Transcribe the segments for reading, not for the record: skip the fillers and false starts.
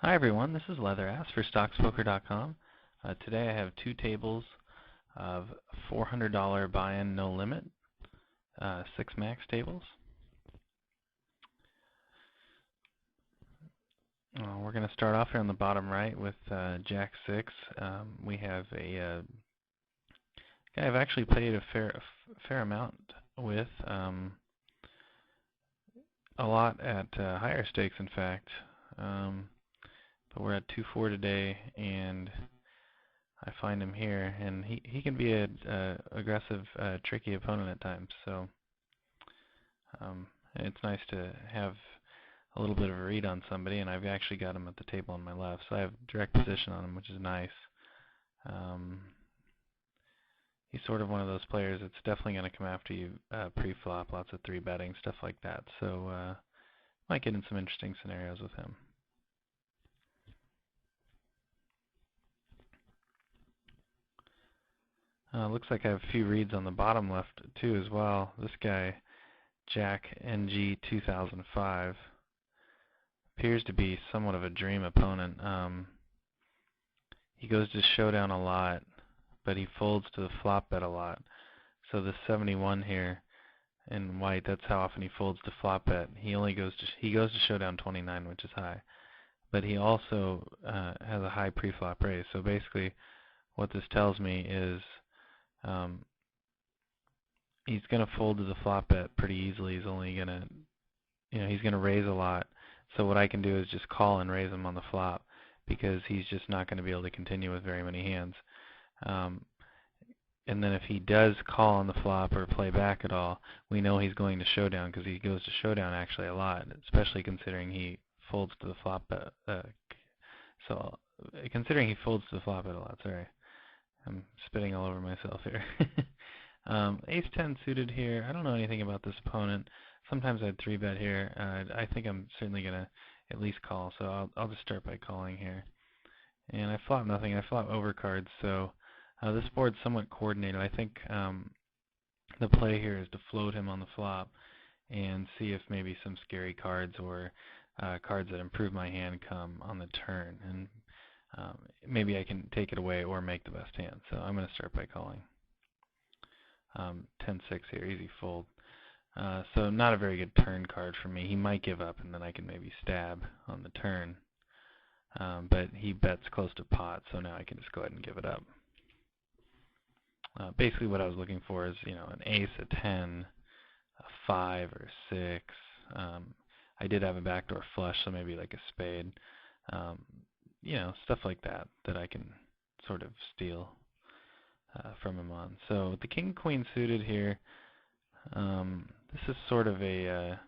Hi everyone, this is Leatherass for StoxPoker.com. Today I have two tables of $400 buy-in no limit, 6 max tables. We're going to start off here on the bottom right with Jack 6. We have a guy I've actually played a fair amount with, a lot at higher stakes in fact. But we're at 2-4 today, and I find him here, and he can be a aggressive, tricky opponent at times. So it's nice to have a little bit of a read on somebody, and I've actually got him at the table on my left, so I have direct position on him, which is nice. He's sort of one of those players that's definitely going to come after you pre-flop, lots of 3-betting, stuff like that. So might get in some interesting scenarios with him. Looks like I have a few reads on the bottom left too as well. This guy, Jack NG 2005, appears to be somewhat of a dream opponent. He goes to showdown a lot, but he folds to the flop bet a lot. So the 71 here in white, that's how often he folds to flop bet. He goes to showdown 29, which is high, but he also has a high pre-flop raise. So basically, what this tells me is he's going to fold to the flop bet pretty easily. He's only going to, he's going to raise a lot. So what I can do is just call and raise him on the flop because he's just not going to be able to continue with very many hands. And then if he does call on the flop or play back at all, we know he's going to showdown because he goes to showdown actually a lot, especially considering he folds to the flop bet. So considering he folds to the flop bet a lot, sorry. I'm spitting all over myself here. Ace-10 suited here. I don't know anything about this opponent. Sometimes I'd 3-bet here. I think I'm certainly going to at least call, so I'll just start by calling here. And I flop nothing. I flop overcards, so this board's somewhat coordinated. I think the play here is to float him on the flop and see if maybe some scary cards or cards that improve my hand come on the turn. And maybe I can take it away or make the best hand. So I'm going to start by calling. 10-6 here, easy fold. So not a very good turn card for me. He might give up, and then I can maybe stab on the turn. But he bets close to pot, so now I can just go ahead and give it up. Basically what I was looking for is, an ace, a 10, a 5 or 6. I did have a backdoor flush, so maybe like a spade. Stuff like that I can sort of steal from him on. So the king-queen suited here, this is sort of a,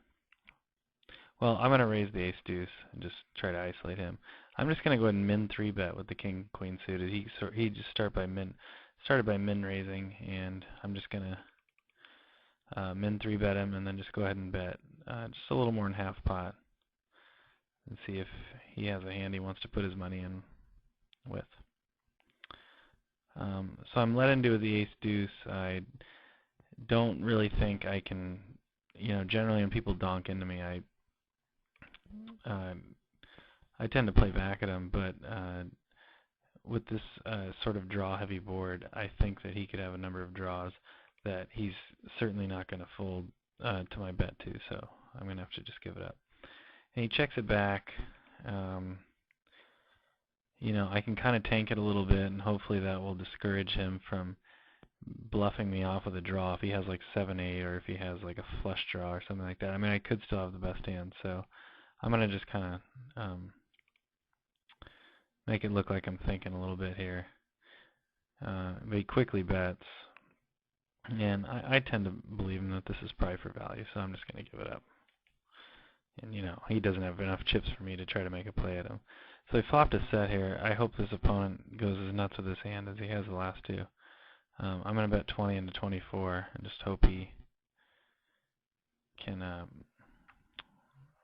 well, I'm going to raise the ace-deuce and just try to isolate him. I'm just going to go ahead and min 3-bet with the king-queen suited. He just started by min raising, and I'm just going to min 3-bet him and then just go ahead and bet just a little more than half pot and see if he has a hand he wants to put his money in with. So I'm let into the ace-deuce. I don't really think I can, generally when people donk into me, I tend to play back at him, but with this sort of draw-heavy board, I think that he could have a number of draws that he's certainly not going to fold to my bet to, so I'm going to have to just give it up. And he checks it back. I can kind of tank it a little bit, and hopefully that will discourage him from bluffing me off with a draw if he has like 7-8 or if he has like a flush draw or something like that. I mean, I could still have the best hand, so I'm going to just kind of make it look like I'm thinking a little bit here. But he quickly bets, and I tend to believe him that this is probably for value, so I'm just going to give it up. And he doesn't have enough chips for me to try to make a play at him. So he flopped a set here. I hope this opponent goes as nuts with his hand as he has the last two. I'm going to bet 20 into 24 and just hope he can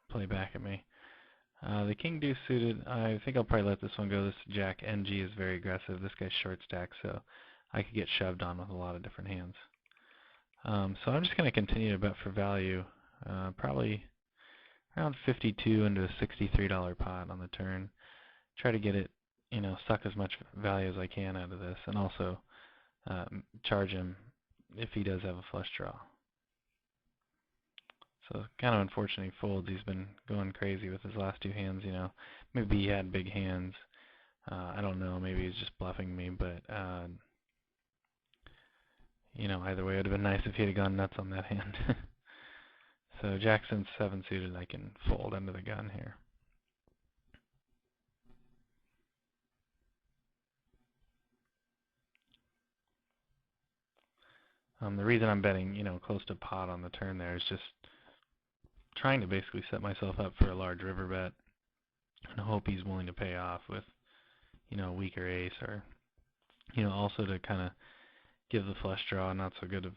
play back at me. The king deuce suited, I think I'll probably let this one go. This Jack NG is very aggressive. This guy's short stack, so I could get shoved on with a lot of different hands. So I'm just going to continue to bet for value, probably around 52 into a $63 pot on the turn. try to get it, suck as much value as I can out of this, and also charge him if he does have a flush draw. So kind of unfortunate he folds. He's been going crazy with his last two hands, Maybe he had big hands. I don't know. Maybe he's just bluffing me, but either way, it would have been nice if he had gone nuts on that hand. So Jackson 7 suited, I can fold under the gun here. The reason I'm betting, close to pot on the turn there is just trying to basically set myself up for a large river bet and hope he's willing to pay off with, a weaker ace, or, also to kind of give the flush draw not so good of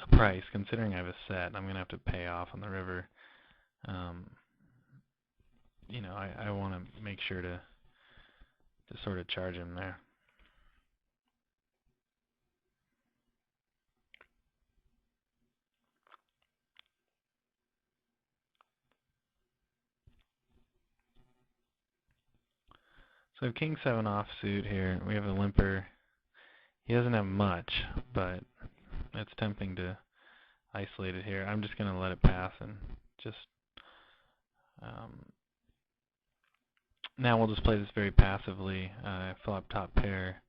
a price. Considering I have a set, I'm going to have to pay off on the river. I want to make sure to sort of charge him there. So King 7 offsuit here. We have a limper. He doesn't have much, but it's tempting to isolate it here. I'm just going to let it pass and just now we'll just play this very passively. Flop top pair.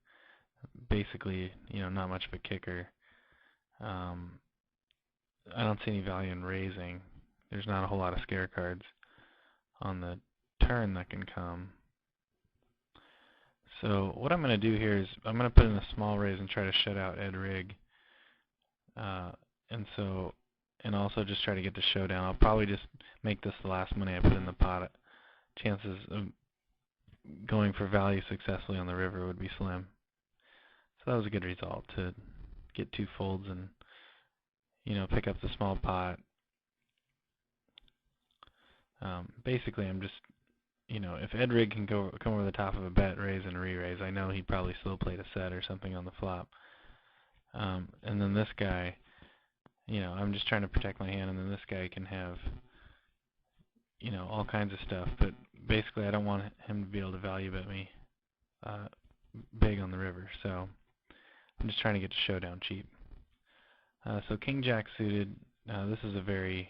Basically, not much of a kicker. I don't see any value in raising. There's not a whole lot of scare cards on the turn that can come. So what I'm going to do here is I'm going to put in a small raise and try to shut out Ed Rig. And also just try to get the showdown. I'll probably just make this the last money I put in the pot. Chances of going for value successfully on the river would be slim. So that was a good result to get two folds and, pick up the small pot. Basically, I'm just, if Ed Rig can come over the top of a bet, raise and re-raise, I know he'd probably still played a set or something on the flop. And then this guy, I'm just trying to protect my hand, and then this guy can have, all kinds of stuff. But basically, I don't want him to be able to value bet me big on the river. So I'm just trying to get to showdown cheap. So King Jack suited. This is a very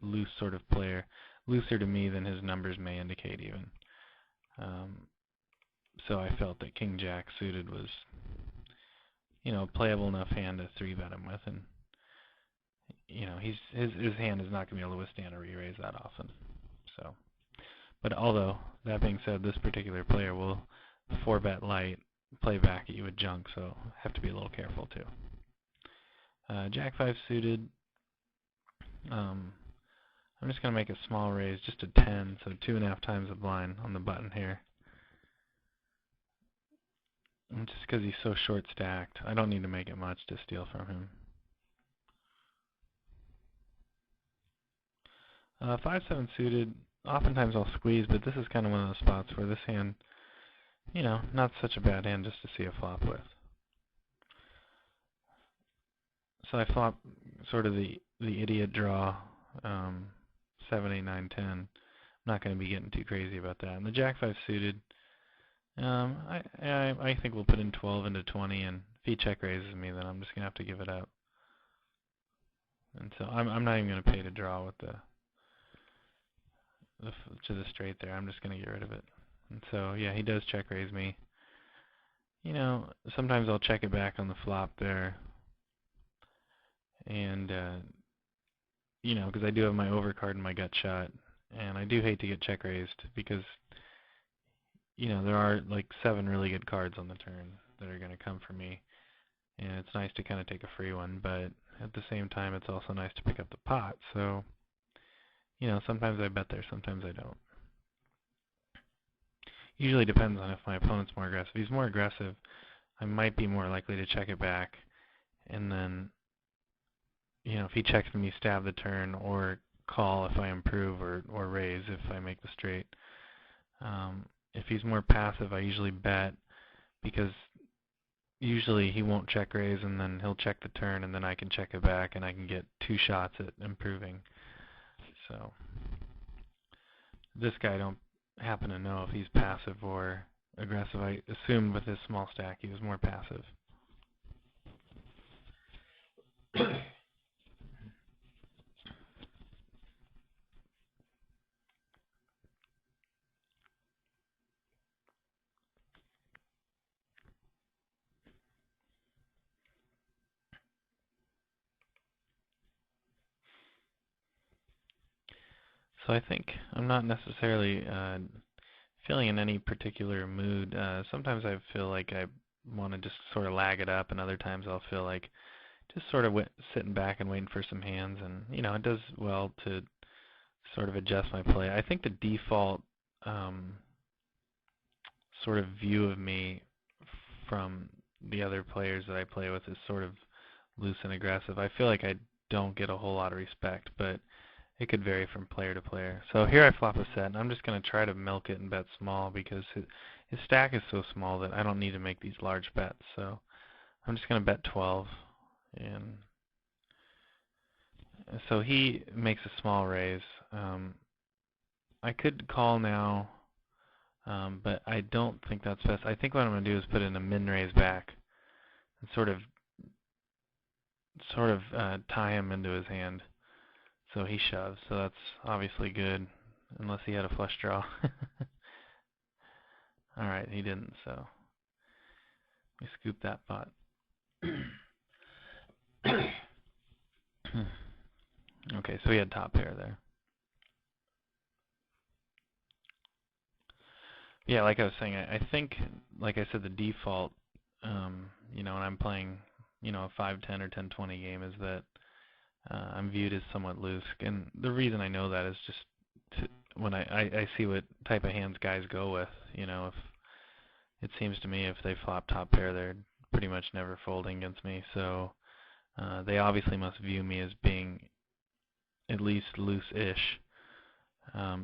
loose sort of player, looser to me than his numbers may indicate even. So I felt that King Jack suited was, a playable enough hand to 3-bet him with, and his hand is not going to be able to withstand a re-raise that often. So, but although that being said, this particular player will 4-bet light, play back at you with junk, so have to be a little careful too. Jack 5 suited. I'm just going to make a small raise, just a 10, so 2.5 times the blind on the button here. And just because he's so short stacked, I don't need to make it much to steal from him. 5-7 suited. Oftentimes I'll squeeze, but this is kind of one of those spots where this hand, not such a bad hand just to see a flop with. So I flop sort of the idiot draw, 7, 8, 9, 10. I'm not going to be getting too crazy about that. And the Jack 5 suited, I think we'll put in 12 into 20, and if he check raises me, then I'm just going to have to give it up. And so I'm not even going to pay to draw with to the straight there. I'm just going to get rid of it. And so, yeah, he does check raise me. Sometimes I'll check it back on the flop there. And, because I do have my overcard and my gut shot. And I do hate to get check raised because, there are like 7 really good cards on the turn that are going to come for me. And it's nice to kind of take a free one, but at the same time, it's also nice to pick up the pot. So, sometimes I bet there, sometimes I don't. Usually depends on if my opponent's more aggressive. If he's more aggressive, I might be more likely to check it back. And then, if he checks me, stab the turn, or call if I improve, or raise if I make the straight. If he's more passive, I usually bet, because usually he won't check raise, and then he'll check the turn, and then I can check it back, and I can get 2 shots at improving. So this guy happen to know if he's passive or aggressive. I assumed with his small stack he was more passive. So I think I'm not necessarily feeling in any particular mood. Sometimes I feel like I want to just sort of lag it up, and other times I'll feel like just sort of sitting back and waiting for some hands. And it does well to sort of adjust my play. I think the default sort of view of me from the other players that I play with is sort of loose and aggressive. I feel like I don't get a whole lot of respect, but it could vary from player to player. So here I flop a set, and I'm just going to try to milk it and bet small because his stack is so small that I don't need to make these large bets. So I'm just going to bet 12. And so he makes a small raise. I could call now, but I don't think that's best. I think what I'm going to do is put in a min raise back and sort of tie him into his hand. So he shoves. So that's obviously good, unless he had a flush draw. All right, he didn't. So we scoop that pot. Okay, so he had top pair there. Yeah, like I was saying, I think, like I said, the default, when I'm playing, a 5-10 or 10-20 game is that I'm viewed as somewhat loose. And the reason I know that is just when I see what type of hands guys go with. If it seems to me if they flop top pair, they're pretty much never folding against me. So they obviously must view me as being at least loose-ish.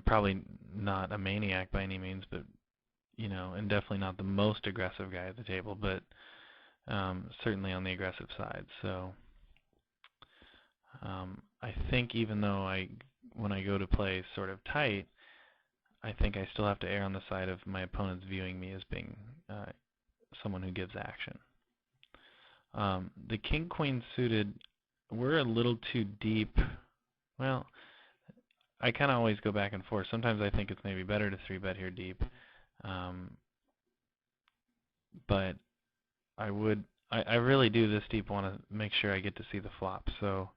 Probably not a maniac by any means, but and definitely not the most aggressive guy at the table, but certainly on the aggressive side. So I think even though when I go to play sort of tight, I think I still have to err on the side of my opponents viewing me as being someone who gives action. The king-queen suited, we're a little too deep. Well, I kind of always go back and forth. Sometimes I think it's maybe better to 3-bet here deep. But I really do this deep want to make sure I get to see the flop. So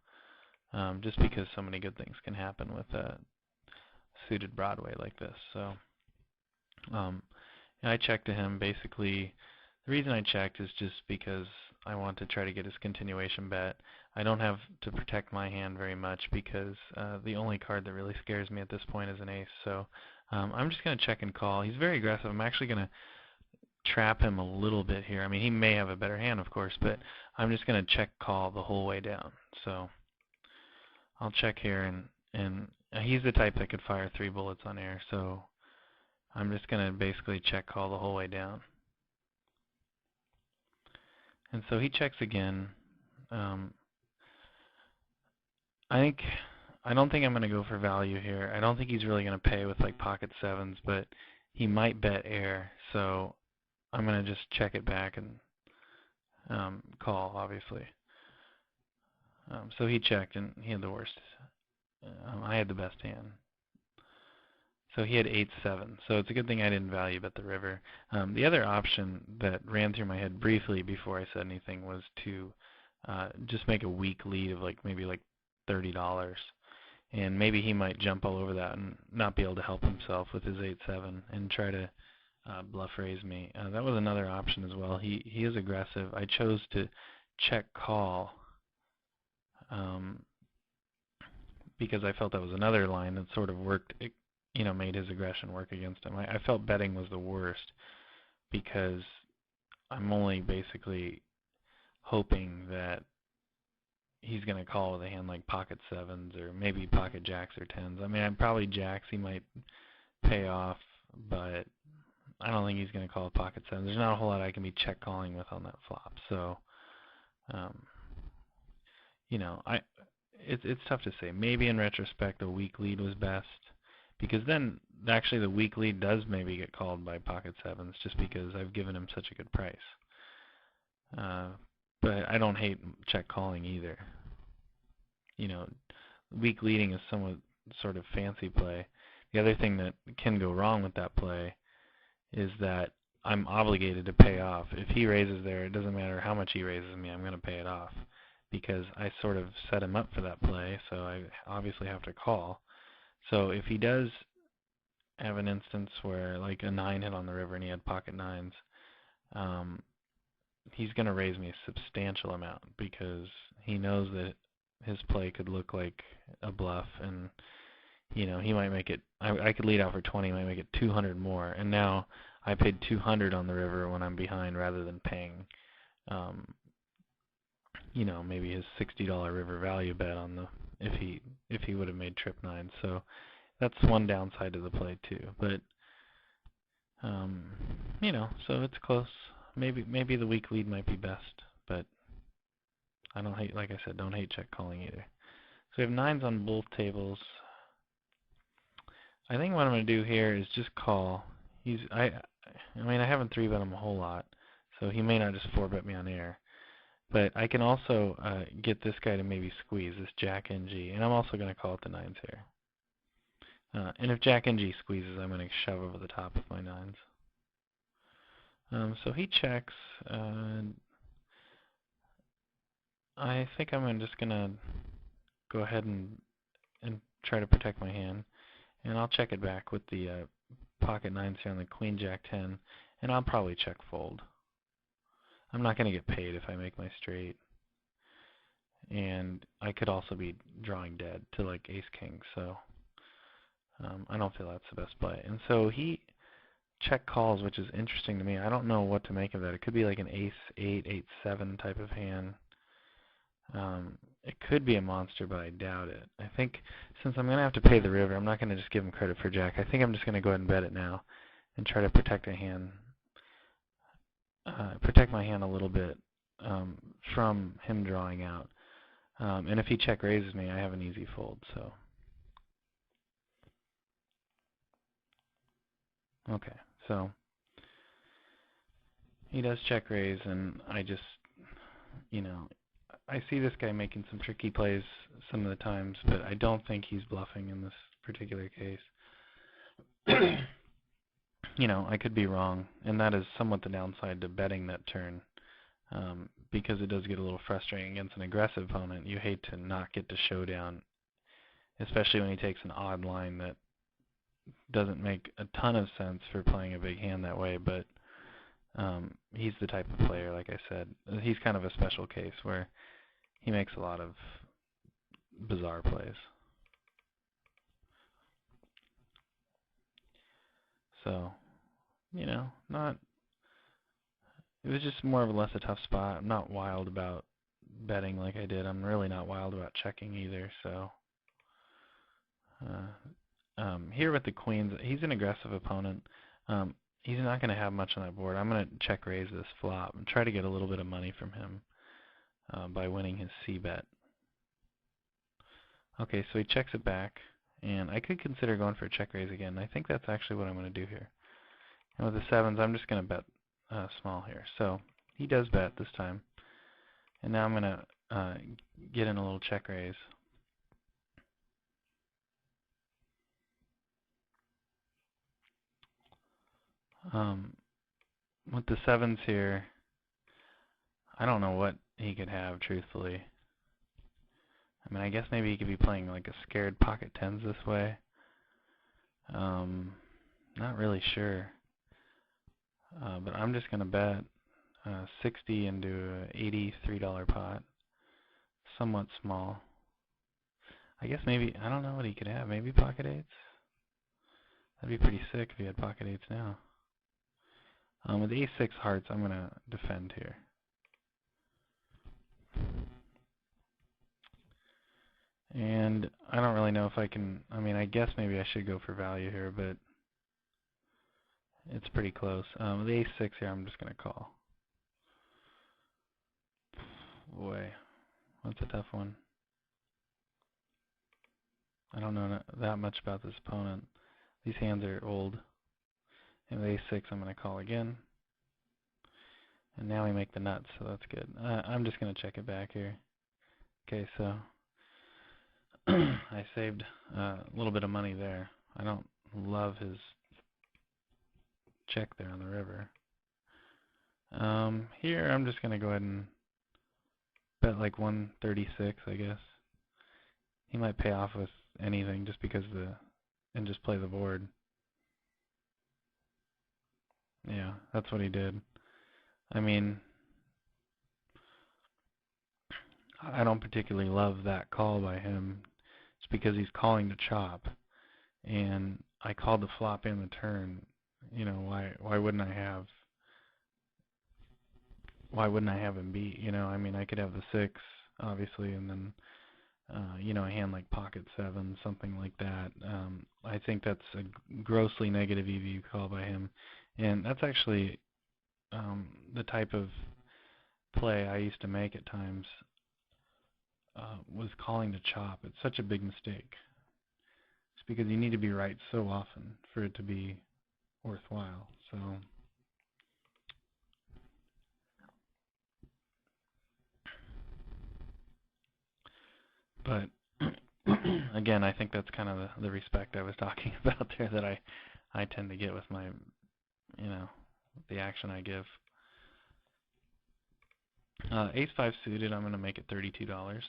just because so many good things can happen with a suited Broadway like this. So I checked to him. Basically, the reason I checked is just because I want to try to get his continuation bet. I don't have to protect my hand very much because the only card that really scares me at this point is an ace. So I'm just going to check and call. He's very aggressive. I'm actually going to trap him a little bit here. I mean, he may have a better hand, of course, but I'm just going to check call the whole way down. So I'll check here, and he's the type that could fire 3 bullets on air. So I'm just going to basically check call the whole way down. And so he checks again. I don't think I'm going to go for value here. I don't think he's really going to pay with like pocket sevens, but he might bet air. So I'm going to just check it back and call, obviously. So he checked, and he had the worst. I had the best hand. So he had 8-7. So it's a good thing I didn't value bet the river. The other option that ran through my head briefly before I said anything was to just make a weak lead of maybe $30. And maybe he might jump all over that and not be able to help himself with his 8-7 and try to bluff raise me. That was another option as well. He is aggressive. I chose to check call because I felt that was another line that sort of worked, made his aggression work against him. I felt betting was the worst because I'm only basically hoping that he's going to call with a hand like pocket sevens or maybe pocket jacks or tens. I mean, I'd probably jacks. He might pay off, but I don't think he's going to call with pocket sevens. There's not a whole lot I can be check calling with on that flop. So, it's tough to say. Maybe in retrospect, a weak lead was best because then actually the weak lead does maybe get called by pocket sevens just because I've given him such a good price. But I don't hate check calling either. You know, weak leading is somewhat sort of fancy play. The other thing that can go wrong with that play is that I'm obligated to pay off. If he raises there, it doesn't matter how much he raises me, I'm going to pay it off because I sort of set him up for that play, so I obviously have to call. So if he does have an instance where like a 9 hit on the river and he had pocket 9s, he's going to raise me a substantial amount because he knows that his play could look like a bluff, and you know, he might make it, I could lead out for 20, he might make it 200 more, and now I paid 200 on the river when I'm behind rather than paying, you know, maybe his $60 river value bet on the, if he would have made trip 9. So that's one downside to the play too. But you know, so it's close. Maybe the weak lead might be best, but I don't hate, like I said, don't hate check calling either. So we have 9s on both tables. I think what I'm going to do here is just call. I mean, I haven't 3-bet him a whole lot, so he may not just 4-bet me on air. But I can also get this guy to maybe squeeze, this Jack NG, and I'm also going to call it the 9s here. And if Jack NG squeezes, I'm going to shove over the top of my 9s. So he checks. I think I'm just going to go ahead and try to protect my hand. And I'll check it back with the pocket 9s here on the Queen Jack 10, and I'll probably check fold. I'm not going to get paid if I make my straight. And I could also be drawing dead to like Ace King, so I don't feel that's the best play. And so he check calls, which is interesting to me. I don't know what to make of that. It could be like an Ace 8, 8-7 type of hand. It could be a monster, but I doubt it. I think since I'm going to have to pay the river, I'm not going to just give him credit for Jack. I think I'm just going to go ahead and bet it now and try to protect a hand, protect my hand a little bit from him drawing out. And if he check raises me, I have an easy fold. So okay, so he does check raise, and I just, you know, I see this guy making some tricky plays some of the times, but I don't think he's bluffing in this particular case. You know, I could be wrong, and that is somewhat the downside to betting that turn, because it does get a little frustrating against an aggressive opponent. You hate to not get to showdown, especially when he takes an odd line that doesn't make a ton of sense for playing a big hand that way, but he's the type of player, like I said. He's kind of a special case where he makes a lot of bizarre plays. So, you know, it was just more or less a tough spot. I'm not wild about betting like I did. I'm really not wild about checking either. So, here with the queens, he's an aggressive opponent. He's not going to have much on that board. I'm going to check raise this flop and try to get a little bit of money from him by winning his C-bet. Okay, so he checks it back, and I could consider going for a check raise again. I think that's actually what I'm going to do here. And with the 7s, I'm just going to bet small here. So he does bet this time, and now I'm going to get in a little check raise. With the 7s here, I don't know what he could have, truthfully. I mean, I guess maybe he could be playing like a scared pocket 10s this way. Not really sure. But I'm just going to bet 60 into an $83 pot. Somewhat small. I guess maybe, I don't know what he could have. Maybe pocket 8s? That'd be pretty sick if he had pocket 8s now. With ace-6 hearts, I'm going to defend here. And I don't really know if I can, I mean, I guess maybe I should go for value here, but it's pretty close. With ace-6 here, I'm just going to call. Boy, that's a tough one. I don't know that much about this opponent. These hands are old. And with ace-6, I'm going to call again. And now we make the nuts, so that's good. I'm just going to check it back here. Okay, so I saved a little bit of money there. I don't love his check there on the river. Here I'm just going to go ahead and bet like 136, I guess. He might pay off with anything just because and just play the board. Yeah, that's what he did. I mean, I don't particularly love that call by him. It's because he's calling to chop, and I called the flop and the turn. You know, why wouldn't I have him beat? You know, I mean, I could have the 6 obviously, and then you know, a hand like pocket 7, something like that. I think that's a grossly negative EV call by him, and that's actually the type of play I used to make at times. Was calling to chop. It's such a big mistake. It's because you need to be right so often for it to be worthwhile. So, but again, I think that's kind of the respect I was talking about there that I tend to get with my, you know, the action I give. Ace-5 suited, I'm going to make it $32.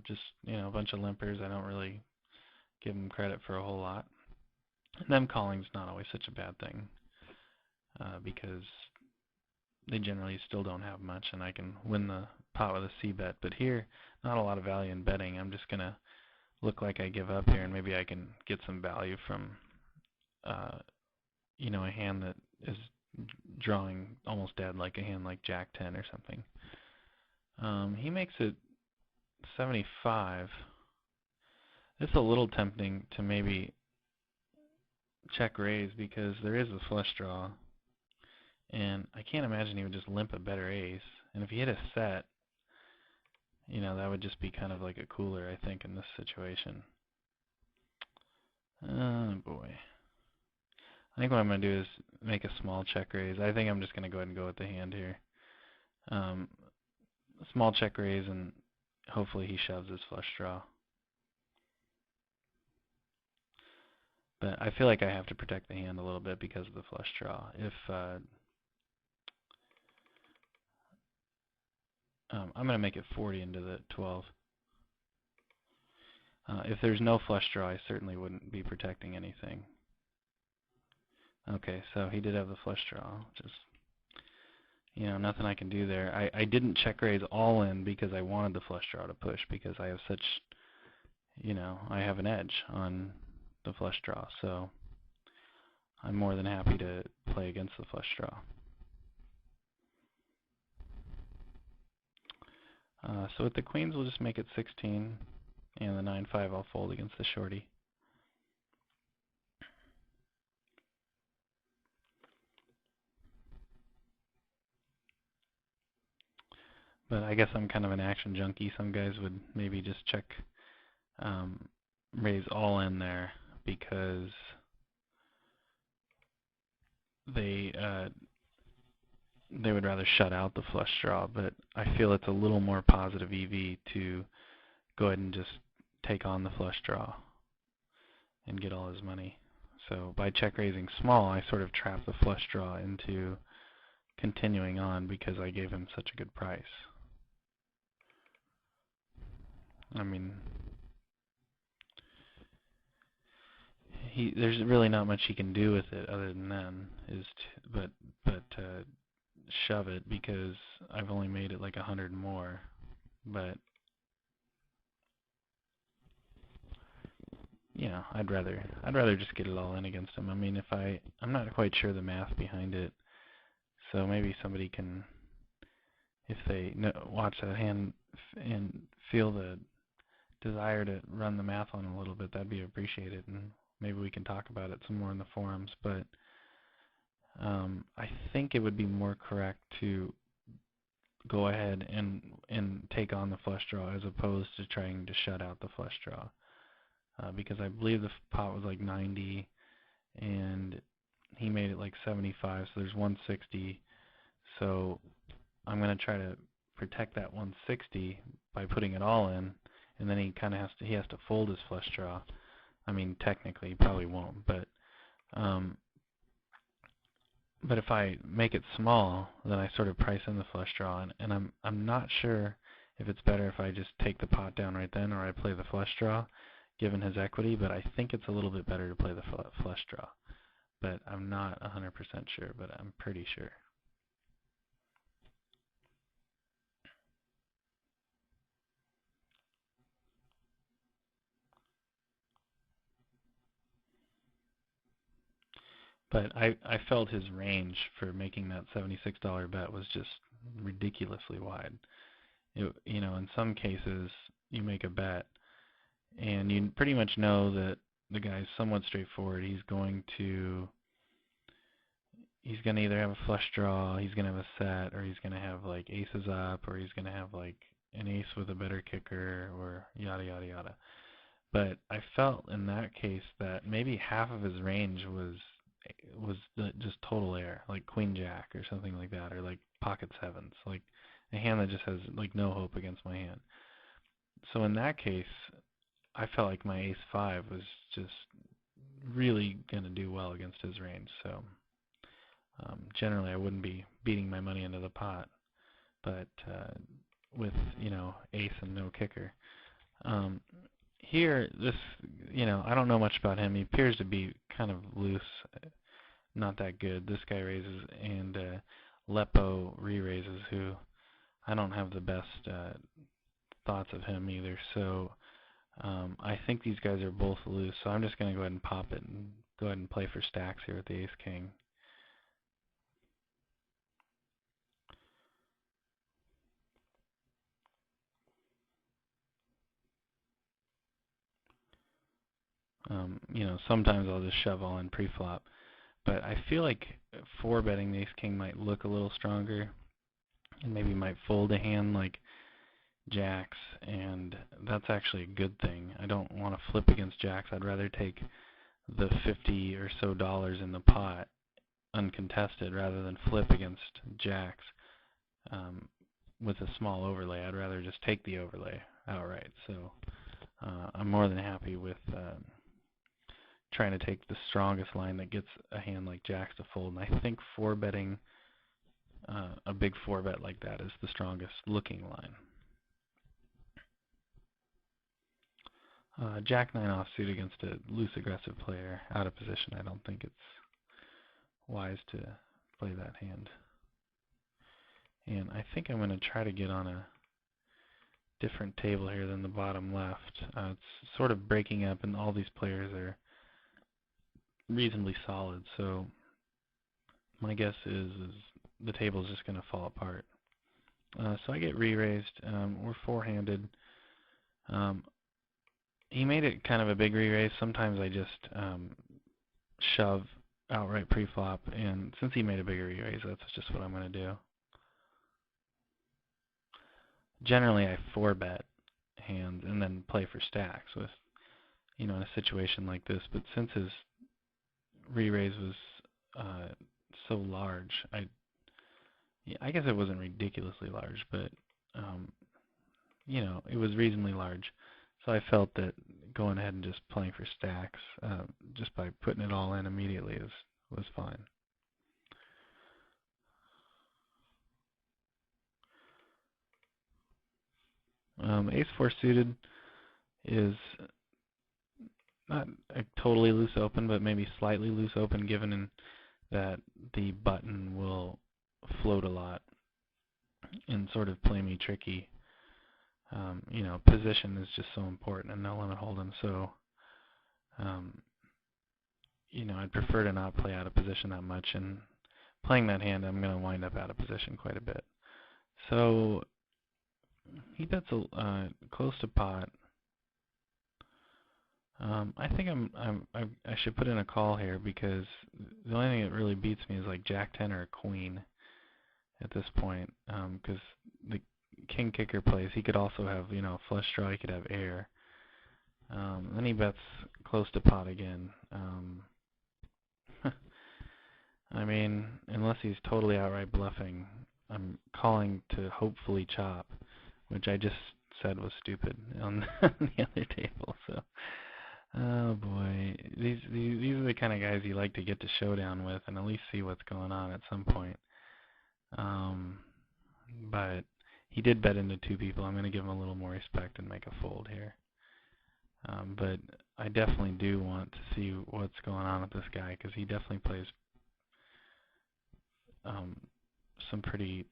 Just, you know, a bunch of limpers. I don't really give them credit for a whole lot. And them calling's not always such a bad thing because they generally still don't have much, and I can win the pot with a C-bet. But here, not a lot of value in betting. I'm just going to look like I give up here, and maybe I can get some value from, you know, a hand that is drawing almost dead, like a hand like Jack-10 or something. He makes it 75. It's a little tempting to maybe check raise because there is a flush draw, and I can't imagine he would just limp a better ace. And if he hit a set, you know, that would just be kind of like a cooler, I think, in this situation. Oh boy. I think what I'm going to do is make a small check raise. I think I'm just going to go ahead and go with the hand here. Small check raise, and hopefully he shoves his flush draw. But I feel like I have to protect the hand a little bit because of the flush draw. If I'm going to make it 40 into the 12. If there's no flush draw, I certainly wouldn't be protecting anything. Okay, so he did have the flush draw. Just, you know, nothing I can do there. I didn't check raise all in because I wanted the flush draw to push because I have such, you know, I have an edge on the flush draw. So I'm more than happy to play against the flush draw. So with the queens, we'll just make it 16, and the 9-5 I'll fold against the shorty. But I guess I'm kind of an action junkie. Some guys would maybe just check raise all in there because they would rather shut out the flush draw. But I feel it's a little more positive EV to go ahead and just take on the flush draw and get all his money. So by check raising small, I sort of trap the flush draw into continuing on because I gave him such a good price. I mean, there's really not much he can do with it other than then but shove it because I've only made it like 100 more. But you know, I'd rather just get it all in against him. I mean, I'm not quite sure the math behind it, so maybe somebody can, if they watch that hand and feel the desire to run the math on a little bit, that'd be appreciated, and maybe we can talk about it some more in the forums. But I think it would be more correct to go ahead and take on the flush draw as opposed to trying to shut out the flush draw. because I believe the pot was like 90 and he made it like 75, so there's 160. So I'm going to try to protect that 160 by putting it all in, and then he kind of has to fold his flush draw. I mean, technically he probably won't, but if I make it small, then I sort of price in the flush draw, and I'm not sure if it's better if I just take the pot down right then or I play the flush draw, given his equity. But I think it's a little bit better to play the flush draw. But I'm not 100% sure, but I'm pretty sure. But I felt his range for making that $76 bet was just ridiculously wide. In some cases, you make a bet, and you pretty much know that the guy's somewhat straightforward. He's going to either have a flush draw, he's going to have a set, or he's going to have like aces up, or he's going to have like an ace with a better kicker, or yada yada yada. But I felt in that case that maybe half of his range was just total air, like queen jack or something like that, or like pocket sevens, like a hand that just has like no hope against my hand. So in that case, I felt like my ace 5 was just really going to do well against his range. So generally I wouldn't be beating my money into the pot, but with ace and no kicker. Here, I don't know much about him. He appears to be kind of loose, not that good. This guy raises, and Lepo re-raises, who I don't have the best thoughts of him either. So I think these guys are both loose. So I'm just going to go ahead and pop it and go ahead and play for stacks here with the ace-king. Sometimes I'll just shove all in pre-flop. But I feel like 4-betting the ace-king might look a little stronger, and maybe might fold a hand like jacks, and that's actually a good thing. I don't want to flip against jacks. I'd rather take the $50 or so in the pot uncontested rather than flip against jacks with a small overlay. I'd rather just take the overlay outright. So I'm more than happy with trying to take the strongest line that gets a hand like jacks to fold. And I think 4-betting a big 4-bet like that is the strongest looking line. Jack 9 offsuit against a loose aggressive player out of position. I don't think it's wise to play that hand. And I think I'm going to try to get on a different table here than the bottom left. It's sort of breaking up, and all these players are reasonably solid. So my guess is the table is just going to fall apart. So I get re-raised. We're 4-handed. He made it kind of a big re-raise. Sometimes I just shove outright pre-flop, and since he made a bigger re-raise, that's just what I'm going to do. Generally, I 4-bet hands and then play for stacks with, in a situation like this. But since his re-raise was so large, I guess it wasn't ridiculously large, but it was reasonably large. So I felt that going ahead and just playing for stacks, just by putting it all in immediately, was fine. Ace-4 suited is not a totally loose open, but maybe slightly loose open, given that the button will float a lot and sort of play me tricky. Position is just so important in no limit hold'em, so I'd prefer to not play out of position that much, and playing that hand, I'm going to wind up out of position quite a bit. So he bets close to pot. I think I should put in a call here, because the only thing that really beats me is like Jack 10 or a queen at this point, because the king kicker plays. He could also have flush draw. He could have air. Then he bets close to pot again. I mean, unless he's totally outright bluffing, I'm calling to hopefully chop, which I just said was stupid on the other table. So, oh boy, these are the kind of guys you like to get to showdown with and at least see what's going on at some point. But he did bet into two people. I'm going to give him a little more respect and make a fold here. But I definitely do want to see what's going on with this guy because he definitely plays some pretty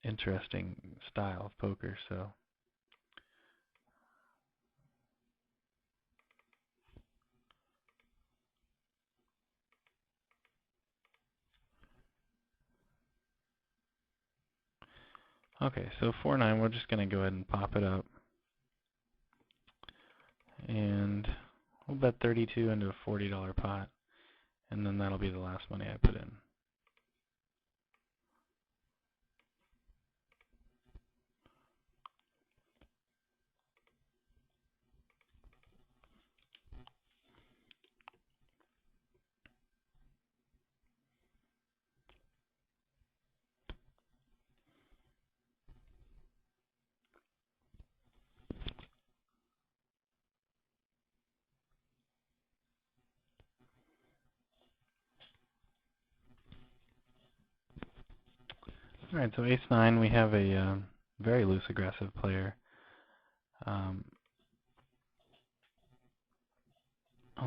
interesting style of poker. So okay, so 4-9, we're just going to go ahead and pop it up. And we'll bet 32 into a $40 pot. And then that'll be the last money I put in. Alright, so ace-9, we have a very loose aggressive player on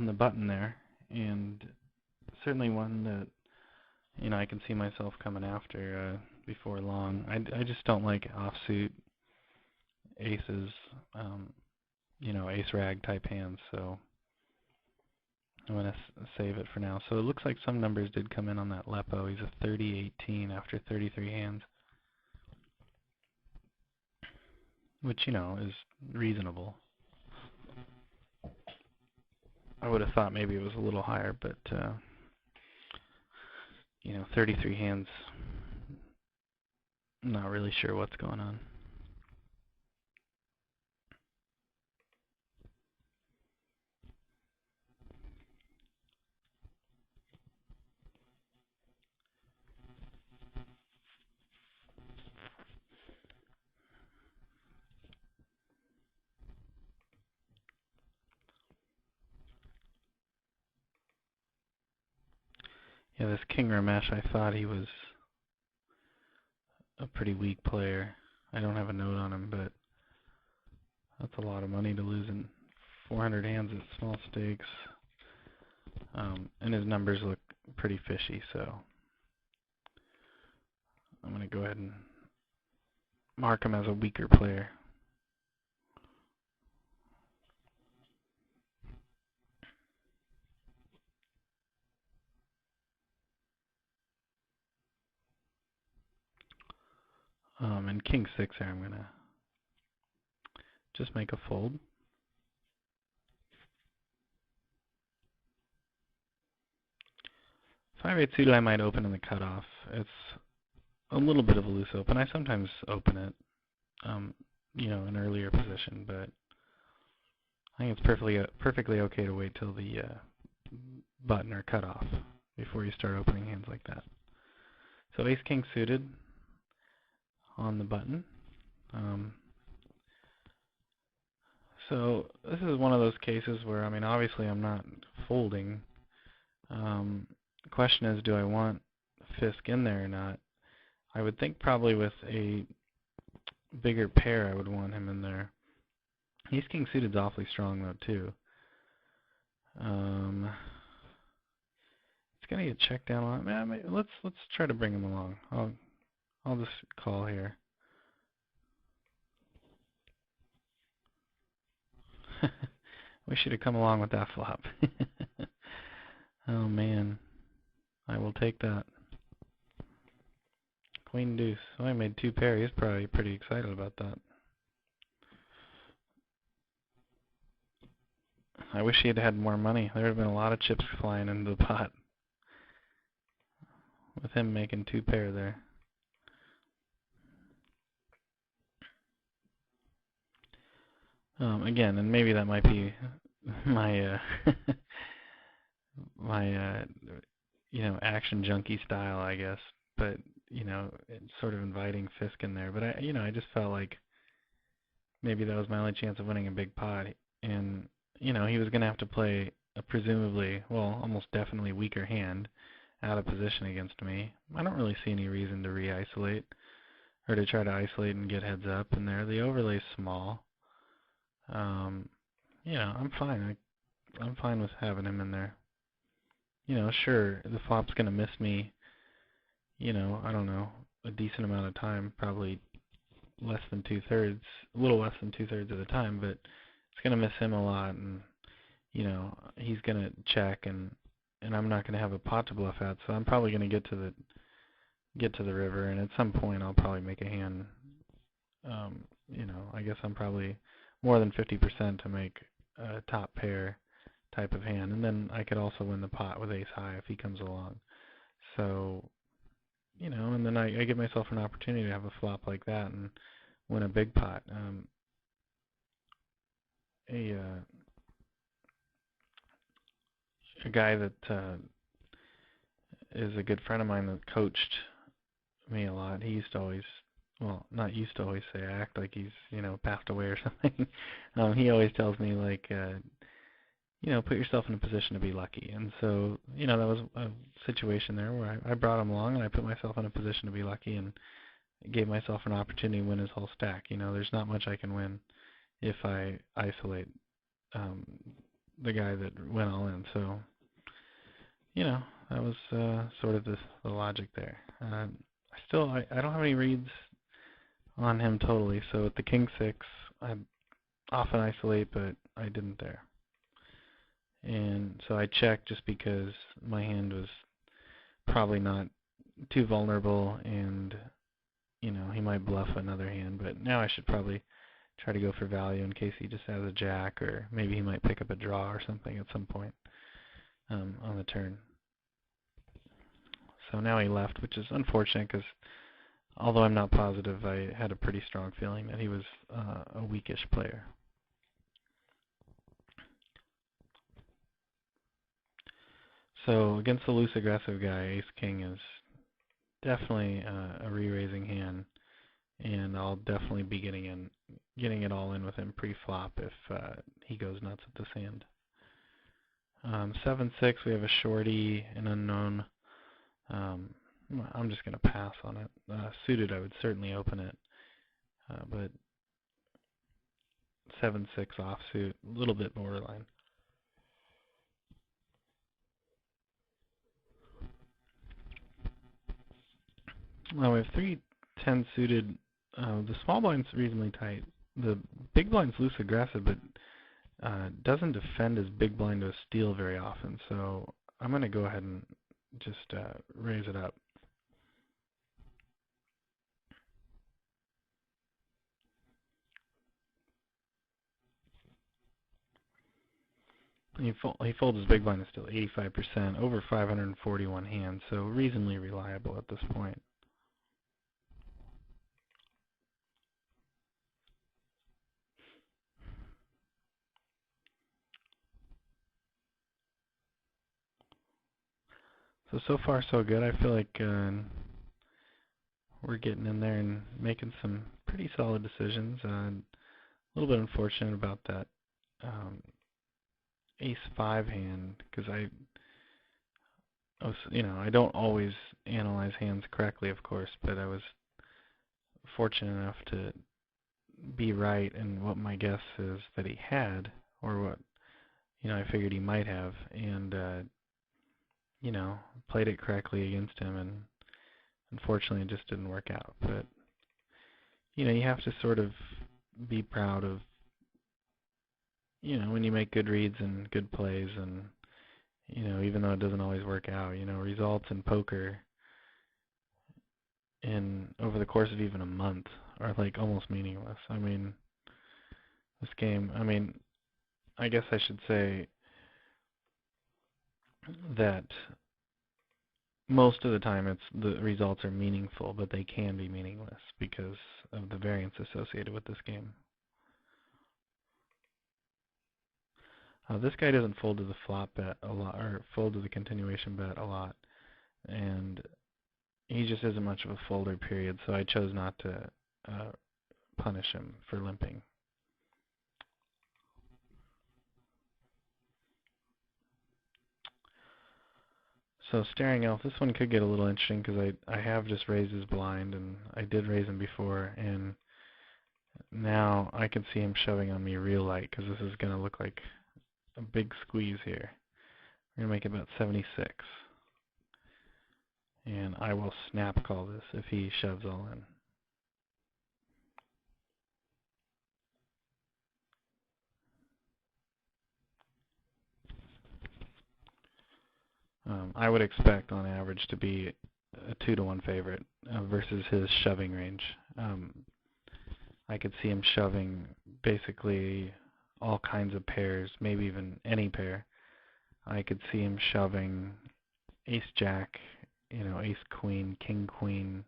the button there, and certainly one that I can see myself coming after before long. I just don't like offsuit aces, ace-rag type hands, so I'm going to save it for now. So it looks like some numbers did come in on that Lepo. He's a 30-18 after 33 hands, which, is reasonable. I would have thought maybe it was a little higher, but, 33 hands, I'm not really sure what's going on. Yeah, this King Ramesh, I thought he was a pretty weak player. I don't have a note on him, but that's a lot of money to lose in 400 hands at small stakes. And his numbers look pretty fishy, so I'm going to go ahead and mark him as a weaker player. And King 6 there, I'm going to just make a fold. Five-eight suited I might open in the cutoff. It's a little bit of a loose open. I sometimes open it, an earlier position, but I think it's perfectly okay to wait till the button or cutoff before you start opening hands like that. So ace-king suited on the button. So this is one of those cases where, obviously I'm not folding. The question is, do I want Fisk in there or not? I would think probably with a bigger pair I would want him in there. Ace-king suited is awfully strong though too. It's gonna get checked down a lot. Let's try to bring him along. I'll just call here. We should have come along with that flop. Oh man, I will take that. Queen deuce. Oh, I made two pair. He's probably pretty excited about that. I wish he had had more money. There would have been a lot of chips flying into the pot with him making two pair there. Again, and maybe that might be my my action junkie style, I guess. But it's sort of inviting Fisk in there. But I just felt like maybe that was my only chance of winning a big pot, and he was gonna have to play a presumably, well, almost definitely weaker hand out of position against me. I don't really see any reason to re-isolate or to try to isolate and get heads up in there. The overlay's small. Um, I'm fine. I'm fine with having him in there. Sure, the flop's gonna miss me, I don't know, a decent amount of time, probably less than 2/3, a little less than 2/3 of the time, but it's gonna miss him a lot, and he's gonna check, and I'm not gonna have a pot to bluff at, so I'm probably gonna get to the river, and at some point I'll probably make a hand. I guess I'm probably more than 50% to make a top pair type of hand, and then I could also win the pot with ace high if he comes along. So, and then I give myself an opportunity to have a flop like that and win a big pot. A guy that is a good friend of mine that coached me a lot. He used to always, well, not used to always say, act like he's passed away or something. He always tells me like, put yourself in a position to be lucky. And so, that was a situation there where I brought him along and I put myself in a position to be lucky and gave myself an opportunity to win his whole stack. There's not much I can win if I isolate the guy that went all in. So, that was sort of the logic there. I don't have any reads on him totally. So at the king six, I often isolate, but I didn't there. And so I checked just because my hand was probably not too vulnerable, and he might bluff another hand. But now I should probably try to go for value in case he just has a jack, or maybe he might pick up a draw or something at some point on the turn. So now he left, which is unfortunate because although I'm not positive, I had a pretty strong feeling that he was a weakish player. So against the loose aggressive guy, ace-king is definitely a re-raising hand, and I'll definitely be getting it all in with him pre-flop if he goes nuts at this hand. 7-6, we have a shorty, an unknown. I'm just going to pass on it. Suited, I would certainly open it, but 7-6 offsuit, a little bit borderline. Well, we have 3-10 suited. The small blind's reasonably tight. The big blind's loose aggressive, but doesn't defend his big blind to a steal very often. So I'm going to go ahead and just raise it up. He folds his big blind is still 85%, over 541 hands, so reasonably reliable at this point. So far so good. I feel like we're getting in there and making some pretty solid decisions. A little bit unfortunate about that ace-5 hand, because I don't always analyze hands correctly, of course, but I was fortunate enough to be right in what my guess is that he had, or what I figured he might have, and played it correctly against him, and unfortunately it just didn't work out. But you have to sort of be proud of when you make good reads and good plays, and even though it doesn't always work out, results in poker over the course of even a month are like almost meaningless. I mean, this game, I guess I should say that most of the time the results are meaningful, but they can be meaningless because of the variance associated with this game. This guy doesn't fold to the flop bet a lot, or fold to the continuation bet a lot, and he just isn't much of a folder, period, so I chose not to punish him for limping. So staring elf, this one could get a little interesting because I have just raised his blind, and I did raise him before, and now I can see him shoving on me real light because this is going to look like a big squeeze here. We're going to make it about 76. And I will snap call this if he shoves all in. I would expect on average to be a 2-to-1 favorite versus his shoving range. I could see him shoving basically all kinds of pairs, maybe even any pair. I could see him shoving ace-jack, ace-queen, king-queen,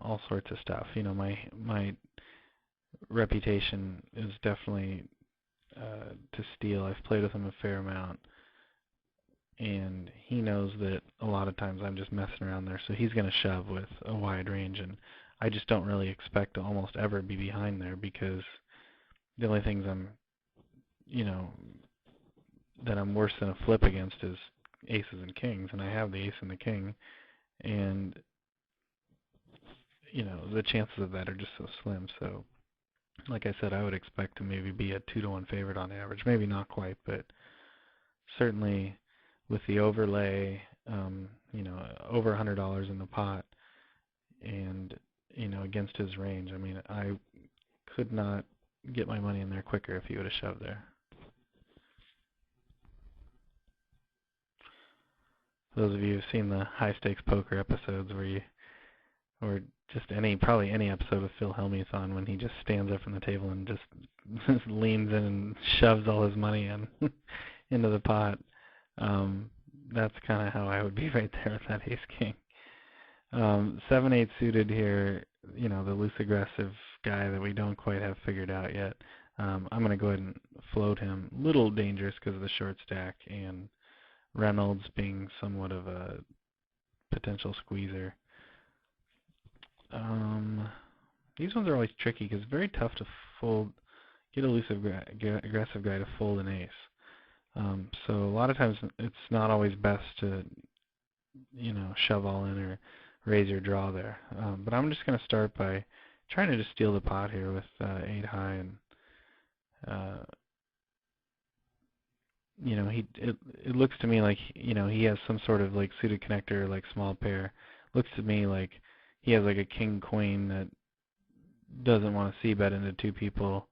all sorts of stuff. My reputation is definitely to steal. I've played with him a fair amount, and he knows that a lot of times I'm just messing around there, so he's going to shove with a wide range, and I just don't really expect to almost ever be behind there because the only things that I'm worse than a flip against is aces and kings, and I have the ace and the king, and the chances of that are just so slim. So like I said, I would expect to maybe be a 2-to-1 favorite on average. Maybe not quite, but certainly with the overlay, over $100 in the pot, and against his range. I mean, I could not get my money in there quicker if he would have shoved there. For those of you who've seen the high stakes poker episodes or just probably any episode of Phil Hellmuth on when he just stands up from the table and just leans in and shoves all his money in into the pot. That's kind of how I would be right there with that ace king. 7-8 suited here, the loose aggressive guy that we don't quite have figured out yet. I'm going to go ahead and float him. Little dangerous because of the short stack and Reynolds being somewhat of a potential squeezer. These ones are always tricky because it's very tough to get a loose aggressive guy to fold an ace. So a lot of times it's not always best to, shove all in or raise your draw there. But I'm just going to start by trying to just steal the pot here with 8 high, and it looks to me like he has some sort of like suited connector, like small pair. Looks to me like he has like a king queen that doesn't want to c-bet into 2 people,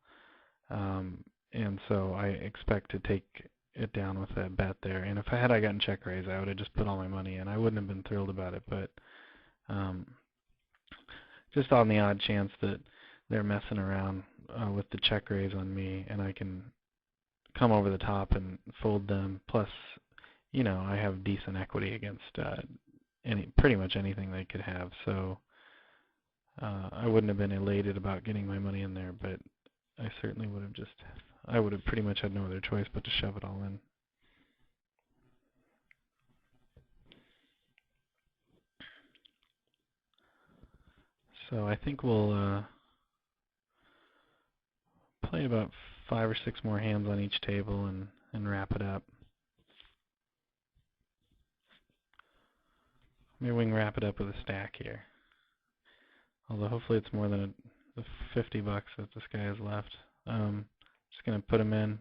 and so I expect to take it down with that bet there. And if I gotten check raise, I would have just put all my money in. I wouldn't have been thrilled about it, but just on the odd chance that they're messing around with the check raise on me, and I can come over the top and fold them. Plus, I have decent equity against pretty much anything they could have. So I wouldn't have been elated about getting my money in there, but I certainly would have I would have pretty much had no other choice but to shove it all in. So I think we'll play about 5 or 6 more hands on each table and wrap it up. Maybe we can wrap it up with a stack here. Although hopefully it's more than the $50 that this guy has left. Just going to put him in.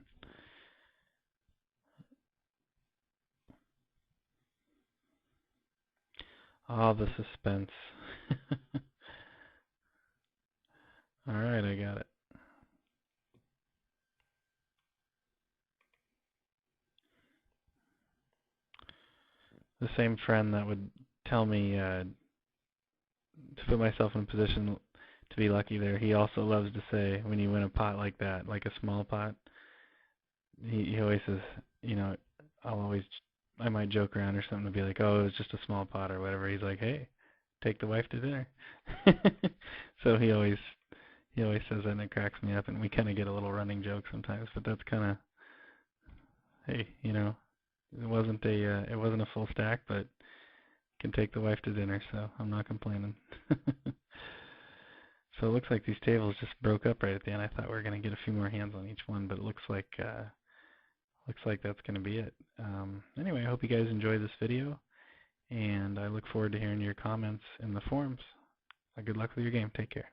Oh, the suspense. Alright, I got it. The same friend that would tell me to put myself in a position to be lucky there, he also loves to say when you win a pot like that, like a small pot, he always says, I might joke around or something to be like, oh, it was just a small pot or whatever. He's like, hey, take the wife to dinner. So he always says that, and it cracks me up, and we kind of get a little running joke sometimes, but that's kind hey, it wasn't a full stack, but can take the wife to dinner, so I'm not complaining. So it looks like these tables just broke up right at the end. I thought we were going to get a few more hands on each one, but it looks like that's going to be it. Anyway, I hope you guys enjoyed this video, and I look forward to hearing your comments in the forums. Good luck with your game. Take care.